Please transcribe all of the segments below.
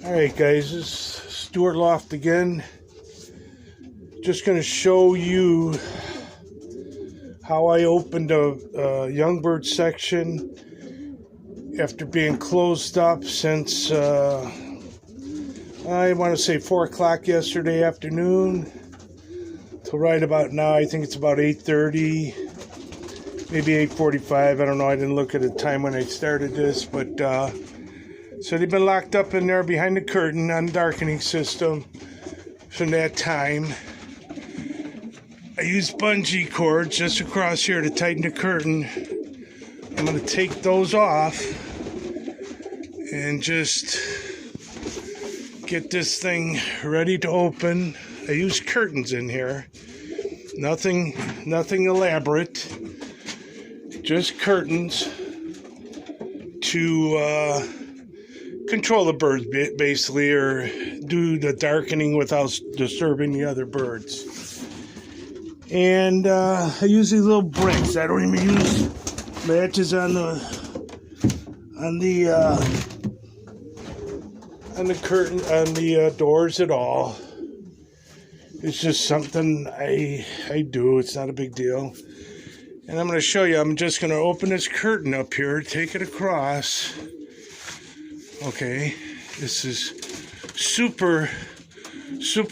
Alright guys, this is Stuart Loft again. Just going to show you how I opened a young bird section after being closed up since I want to say 4 o'clock yesterday afternoon till right about now. I think it's about 8:30, maybe 8:45. I don't know. I didn't look at the time when I started this, but so they've been locked up in there behind the curtain on the darkening system from that time. I used bungee cords just across here to tighten the curtain. I'm going to take those off and just get this thing ready to open. I use curtains in here. Nothing elaborate. Just curtains to control the birds basically, or do the darkening without disturbing the other birds. And I use these little bricks. I don't even use matches on the curtain, on the doors at all. It's just something I do. It's not a big deal. And I'm going to show you. I'm just going to open this curtain up here, take it across. Okay, this is super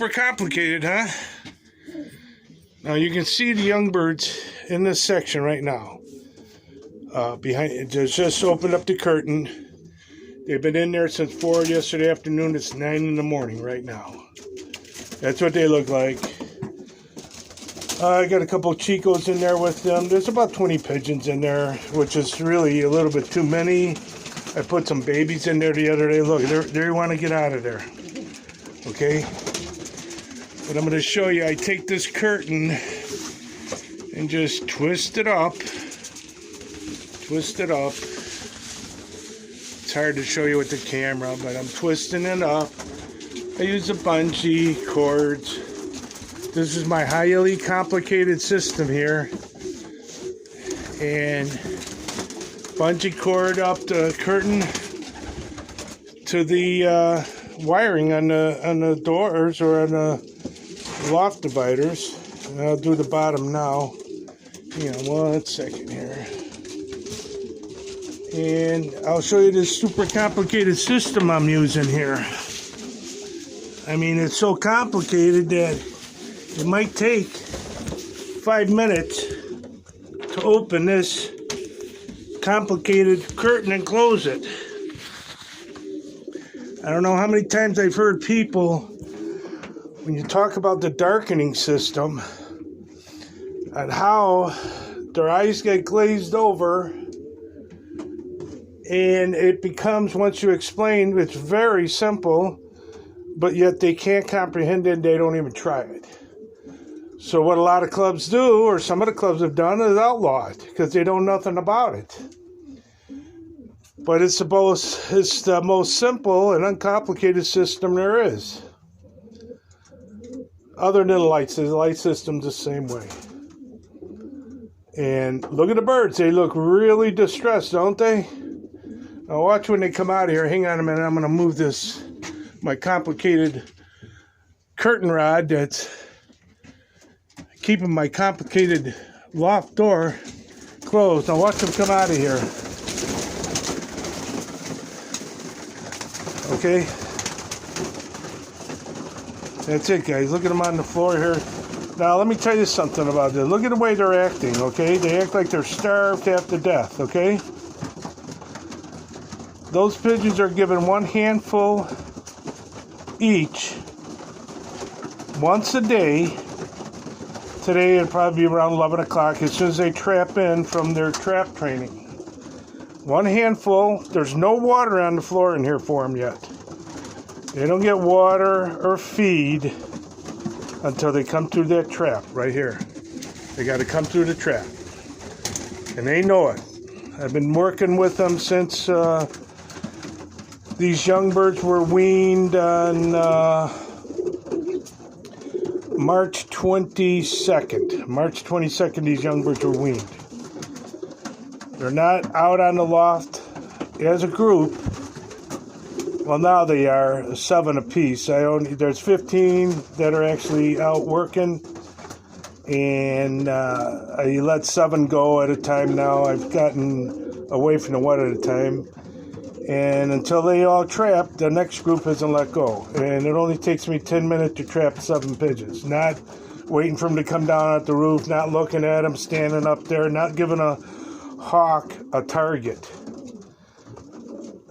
complicated, huh? Now you can see the young birds in this section right now. Behind, just opened up the curtain. They've been in there since 4 yesterday afternoon. It's 9 in the morning right now. That's what they look like. I got a couple of Chicos in there with them. There's about 20 pigeons in there, which is really a little bit too many. I put some babies in there the other day. Look, they want to get out of there. Okay? But I'm going to show you. I take this curtain and just twist it up. Twist it up. It's hard to show you with the camera, but I'm twisting it up. I use the bungee cords. This is my highly complicated system here. And bungee cord up the curtain to the wiring on the doors or on the loft dividers. And I'll do the bottom now. Hang on 1 second here. And I'll show you this super complicated system I'm using here. I mean, it's so complicated that it might take 5 minutes to open this complicated curtain and close it. I don't know how many times I've heard people, when you talk about the darkening system, and how their eyes get glazed over, and it becomes, once you explain, it's very simple, but yet they can't comprehend it and they don't even try it. So what a lot of clubs do, or some of the clubs have done, is outlaw it because they know nothing about it. But it's the most simple and uncomplicated system there is. Other than the light system's the same way. And look at the birds. They look really distressed, don't they? Now watch when they come out of here. Hang on a minute. I'm going to move this, my complicated curtain rod that's keeping my complicated loft door closed. Now watch them come out of here. Okay? That's it, guys. Look at them on the floor here. Now, let me tell you something about this. Look at the way they're acting, okay? They act like they're starved half to death, okay? Those pigeons are given 1 handful each once a day. Today, it'll probably be around 11 o'clock as soon as they trap in from their trap training. 1 handful. There's no water on the floor in here for them yet. They don't get water or feed until they come through that trap right here. They got to come through the trap. And they know it. I've been working with them since these young birds were weaned on March 22nd. March 22nd, these young birds were weaned. They're not out on the loft as a group. Well, now they are 7 apiece. There's 15 that are actually out working, and I let 7 go at a time now. I've gotten away from the one at a time, and until they all trap, the next group isn't let go. And it only takes me 10 minutes to trap 7 pigeons. Not waiting for them to come down at the roof, not looking at them, standing up there, not giving a hawk a target.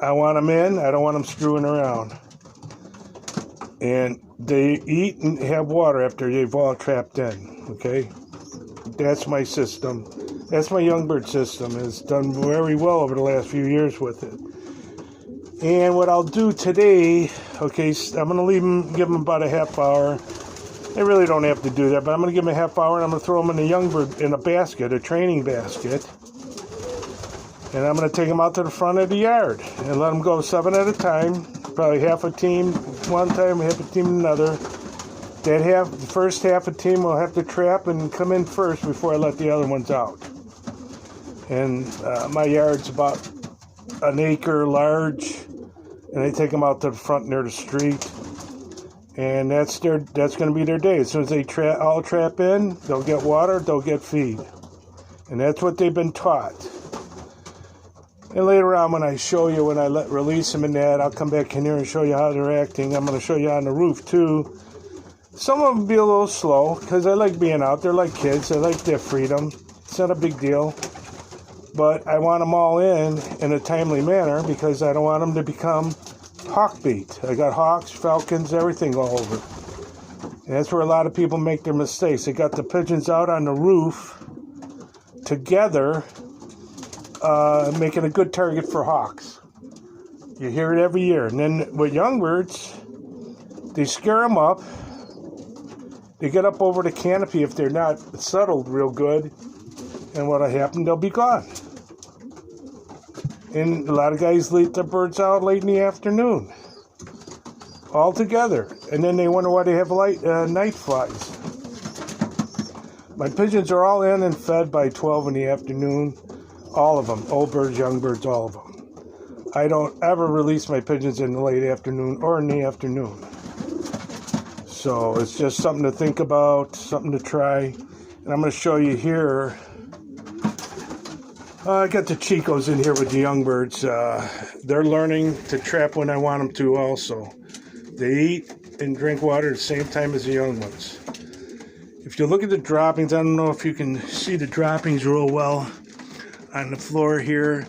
I want them in. I don't want them screwing around. And they eat and have water after they've all trapped in. Okay? That's my system. That's my young bird system. It's done very well over the last few years with it. And what I'll do today, okay, I'm going to leave them, give them about a half hour. They really don't have to do that, but I'm going to give them a half hour, and I'm going to throw them in a young bird, in a basket, a training basket. And I'm going to take them out to the front of the yard and let them go 7 at a time. Probably half a team one time, half a team another. The first half a team will have to trap and come in first before I let the other ones out. And my yard's about an acre large, and they take them out to the front near the street. And that's going to be their day. As soon as they all trap in, they'll get water, they'll get feed. And that's what they've been taught. And later on, when I show you, when I release them in that, I'll come back in here and show you how they're acting. I'm going to show you on the roof, too. Some of them will be a little slow, because I like being out. They're like kids. I like their freedom. It's not a big deal. But I want them all in a timely manner, because I don't want them to become hawk bait. I got hawks, falcons, everything all over. And that's where a lot of people make their mistakes. They got the pigeons out on the roof together, making a good target for hawks. You hear it every year. And then with young birds, they scare them up. They get up over the canopy if they're not settled real good. And what'll happen, they'll be gone. And a lot of guys let their birds out late in the afternoon. All together. And then they wonder why they have night flies. My pigeons are all in and fed by 12 in the afternoon. All of them, old birds, young birds, all of them. I don't ever release my pigeons in the late afternoon or in the afternoon. So it's just something to think about, something to try. And I'm going to show you here. I got the Chicos in here with the young birds. They're learning to trap when I want them to also. They eat and drink water at the same time as the young ones. If you look at the droppings, I don't know if you can see the droppings real well. On the floor here,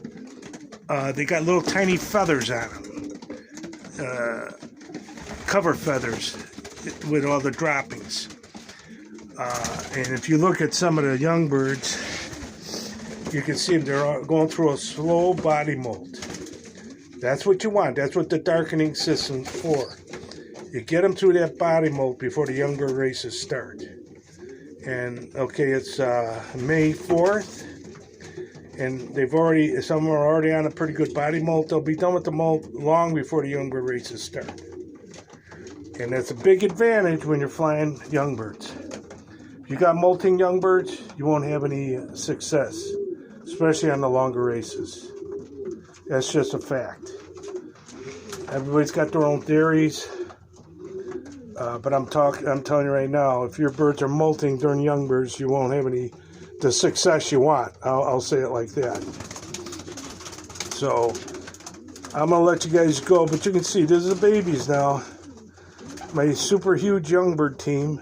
they got little tiny feathers on them, cover feathers with all the droppings. And if you look at some of the young birds, you can see they're going through a slow body molt. That's what you want. That's what the darkening system's for. You get them through that body molt before the young bird races start. And okay, it's May 4th. And some of them are already on a pretty good body molt. They'll be done with the molt long before the young bird races start. And that's a big advantage when you're flying young birds. If you got molting young birds, you won't have any success, especially on the longer races. That's just a fact. Everybody's got their own theories, but I'm telling you right now, if your birds are molting during young birds, you won't have the success you want. I'll say it like that. So I'm gonna let you guys go, but you can see this is the babies now. My super huge young bird team,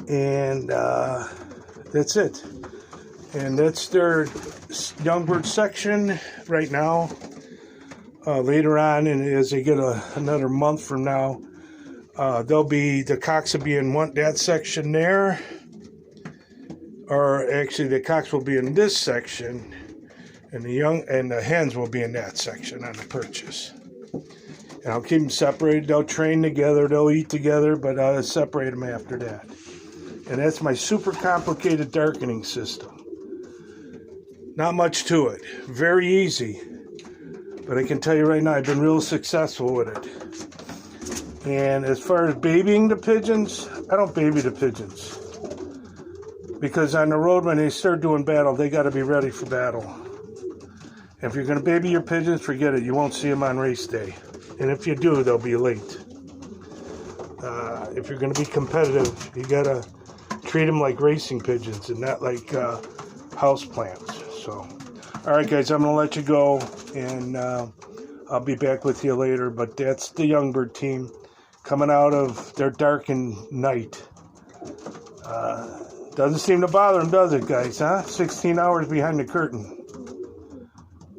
and that's it. And that's their young bird section right now. Later on, and as they get another month from now, the cocks will be in that section there. Or actually, the cocks will be in this section, and the hens will be in that section on the perches. And I'll keep them separated. They'll train together. They'll eat together, but I'll separate them after that. And that's my super complicated darkening system. Not much to it. Very easy. But I can tell you right now, I've been real successful with it. And as far as babying the pigeons, I don't baby the pigeons. Because on the road, when they start doing battle, they got to be ready for battle. If you're going to baby your pigeons, forget it. You won't see them on race day. And if you do, they'll be late. If you're going to be competitive, you got to treat them like racing pigeons and not like house plants. So, all right, guys, I'm going to let you go, and I'll be back with you later. But that's the Youngbird team coming out of their darkened night. Doesn't seem to bother them, does it, guys, huh? 16 hours behind the curtain.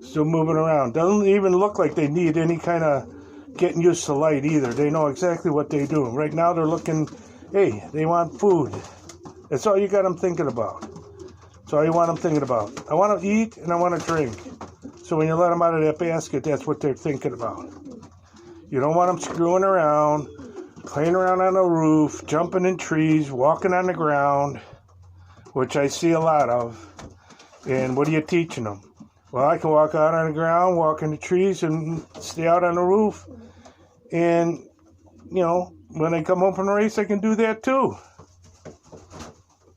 Still moving around. Doesn't even look like they need any kind of getting used to light either. They know exactly what they do. Right now they're looking, hey, they want food. That's all you got them thinking about. That's all you want them thinking about. I want to eat and I want to drink. So when you let them out of that basket, that's what they're thinking about. You don't want them screwing around, playing around on the roof, jumping in trees, walking on the ground, which I see a lot of. And what are you teaching them? Well, I can walk out on the ground, walk in the trees, and stay out on the roof. And, you know, when I come home from the race, I can do that too.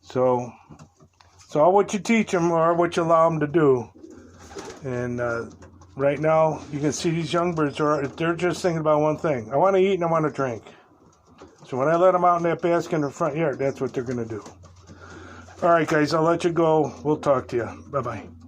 So, it's all what you teach them or what you allow them to do. And right now, you can see these young birds, they're just thinking about one thing. I want to eat and I want to drink. So when I let them out in that basket in the front yard, that's what they're going to do. All right, guys, I'll let you go. We'll talk to you. Bye-bye.